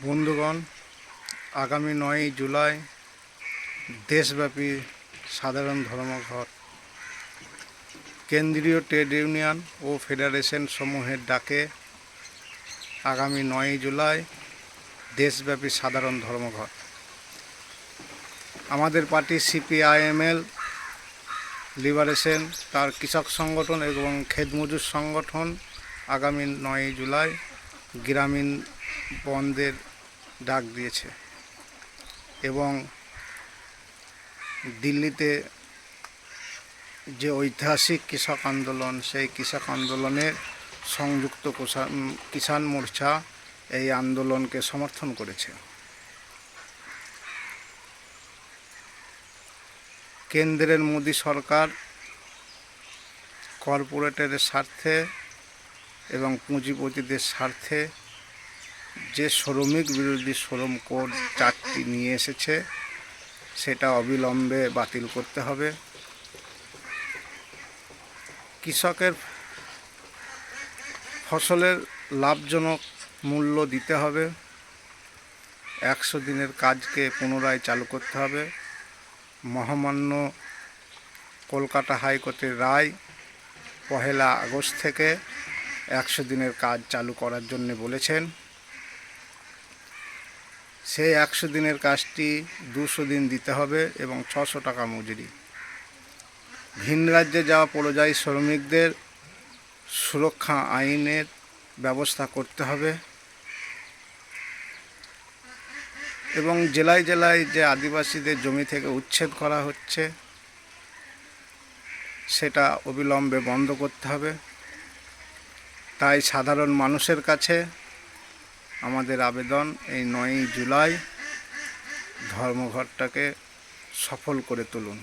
বন্ধুগণ, আগামী 9ই জুলাই দেশব্যাপী সাধারণ ধর্মঘট কেন্দ্রীয় ট্রেড ইউনিয়ন ও ফেডারেশন সমূহের ডাকে আগামী 9ই জুলাই দেশব্যাপী সাধারণ ধর্মঘট। আমাদের পার্টি সিপিআইএমএল লিবারেশন, তার কৃষক সংগঠন এবং খেতমজুর সংগঠন আগামী 9ই জুলাই গ্রামীণ বন্ধের ডাক দিয়েছে এবং দিল্লিতে যে ঐতিহাসিক কৃষক আন্দোলন, সেই কৃষক আন্দোলনের সংযুক্ত কিষাণ মোর্চা এই আন্দোলনকে সমর্থন করেছে। কেন্দ্রের মোদী সরকার কর্পোরেটের স্বার্থে এবং পুঁজিপতিদের স্বার্থে যে শ্রমিক বিরোধী শ্রম কোড 4টি নিয়ে এসেছে, সেটা অবিলম্বে বাতিল করতে হবে। কৃষকের ফসলের লাভজনক মূল্য দিতে হবে। 100 দিনের কাজকে পুনরায় চালু করতে হবে। মহামান্য কলকাতা হাইকোর্টের রায় 1 আগস্ট থেকে 100 দিনের কাজ চালু করার জন্য বলেছেন। সেই 100 দিনের কাজটি 200 দিন দিতে হবে এবং 600 টাকা মজুরি। ভিন রাজ্যে যাওয়া পরিযায়ী শ্রমিকদের সুরক্ষা আইনের ব্যবস্থা করতে হবে এবং জেলায় জেলায় যে আদিবাসীদের জমি থেকে উচ্ছেদ করা হচ্ছে, সেটা অবিলম্বে বন্ধ করতে হবে। তাই সাধারণ মানুষের কাছে আমাদের আবেদন, এই 9ই জুলাই ধর্মঘটটাকে সফল করে তুলুন।